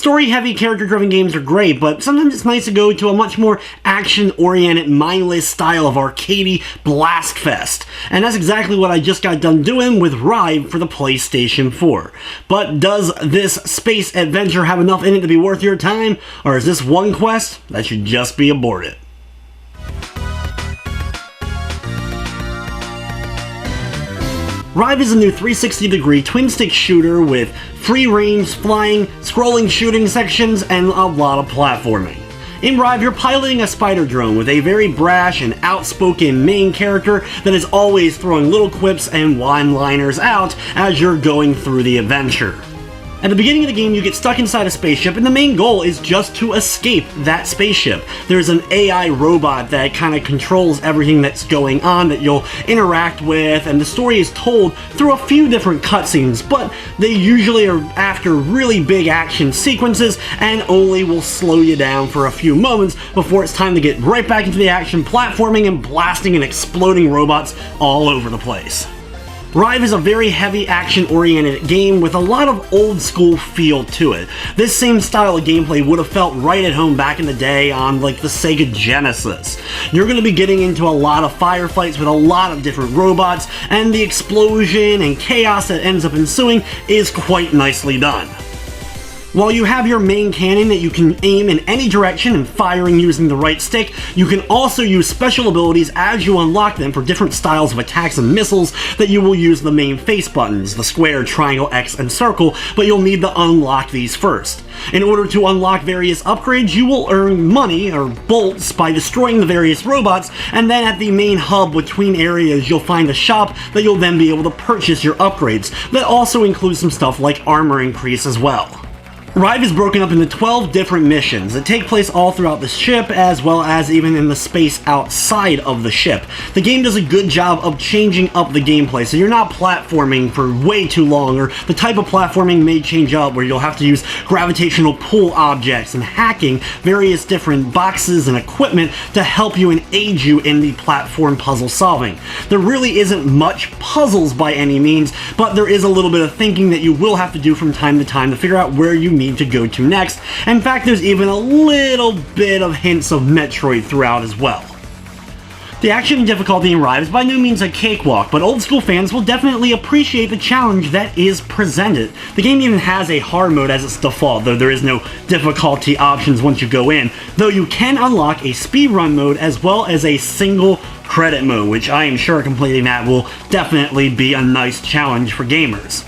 Story-heavy, character-driven games are great, but sometimes it's nice to go to a much more action-oriented, mindless style of arcadey blast fest. And that's exactly what I just got done doing with Rive for the PlayStation 4. But does this space adventure have enough in it to be worth your time, or is this one quest that should just be aborted? Rive is a new 360-degree twin-stick shooter with free-range, flying, scrolling shooting sections, and a lot of platforming. In Rive, you're piloting a spider drone with a very brash and outspoken main character that is always throwing little quips and one-liners out as you're going through the adventure. At the beginning of the game, you get stuck inside a spaceship, and the main goal is just to escape that spaceship. There's an AI robot that kind of controls everything that's going on that you'll interact with, and the story is told through a few different cutscenes, but they usually are after really big action sequences and only will slow you down for a few moments before it's time to get right back into the action, platforming and blasting and exploding robots all over the place. Rive is a very heavy action-oriented game with a lot of old-school feel to it. This same style of gameplay would have felt right at home back in the day on like the Sega Genesis. You're going to be getting into a lot of firefights with a lot of different robots, and the explosion and chaos that ends up ensuing is quite nicely done. While you have your main cannon that you can aim in any direction and firing using the right stick, you can also use special abilities as you unlock them for different styles of attacks and missiles that you will use the main face buttons, the square, triangle, X, and circle, but you'll need to unlock these first. In order to unlock various upgrades, you will earn money, or bolts, by destroying the various robots, and then at the main hub between areas you'll find a shop that you'll then be able to purchase your upgrades. That also includes some stuff like armor increase as well. Rive is broken up into 12 different missions that take place all throughout the ship, as well as even in the space outside of the ship. The game does a good job of changing up the gameplay, so you're not platforming for way too long, or the type of platforming may change up where you'll have to use gravitational pull objects and hacking various different boxes and equipment to help you and aid you in the platform puzzle solving. There really isn't much puzzles by any means, but there is a little bit of thinking that you will have to do from time to time to figure out where you need to go to next. In fact, there's even a little bit of hints of Metroid throughout as well. The action and difficulty in Rive is by no means a cakewalk, but old school fans will definitely appreciate the challenge that is presented. The game even has a hard mode as its default, though there is no difficulty options once you go in, though you can unlock a speedrun mode as well as a single credit mode, which I am sure completing that will definitely be a nice challenge for gamers.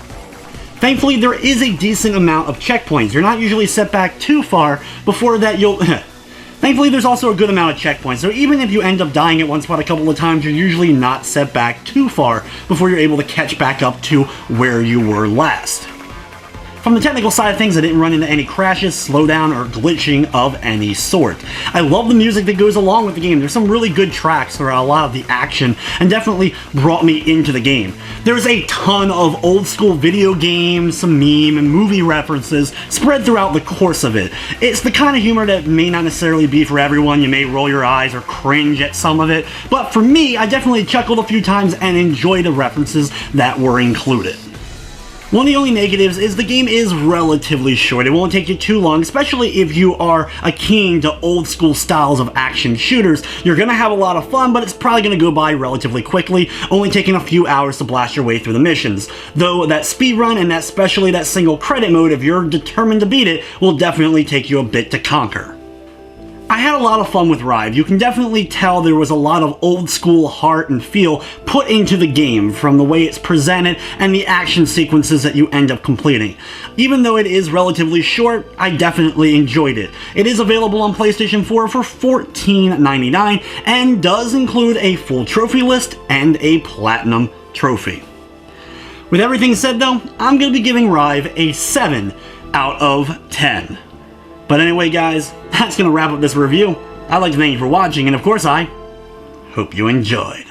Thankfully, there is a decent amount of checkpoints. You're not usually set back too far before that you'll... Thankfully, there's also a good amount of checkpoints, so even if you end up dying at one spot a couple of times, you're usually not set back too far before you're able to catch back up to where you were last. From the technical side of things, I didn't run into any crashes, slowdown, or glitching of any sort. I love the music that goes along with the game. There's some really good tracks throughout a lot of the action, and definitely brought me into the game. There's a ton of old school video games, some meme and movie references spread throughout the course of it. It's the kind of humor that may not necessarily be for everyone. You may roll your eyes or cringe at some of it, but for me, I definitely chuckled a few times and enjoyed the references that were included. One of the only negatives is the game is relatively short. It won't take you too long, especially if you are keen to old school styles of action shooters. You're going to have a lot of fun, but it's probably going to go by relatively quickly, only taking a few hours to blast your way through the missions. Though that speedrun and especially that single credit mode, if you're determined to beat it, will definitely take you a bit to conquer. I had a lot of fun with Rive. You can definitely tell there was a lot of old school heart and feel put into the game, from the way it's presented and the action sequences that you end up completing. Even though it is relatively short, I definitely enjoyed it. It is available on PlayStation 4 for $14.99 and does include a full trophy list and a platinum trophy. With everything said though, I'm going to be giving Rive a 7 out of 10. But anyway guys, that's going to wrap up this review. I'd like to thank you for watching, and of course I hope you enjoyed.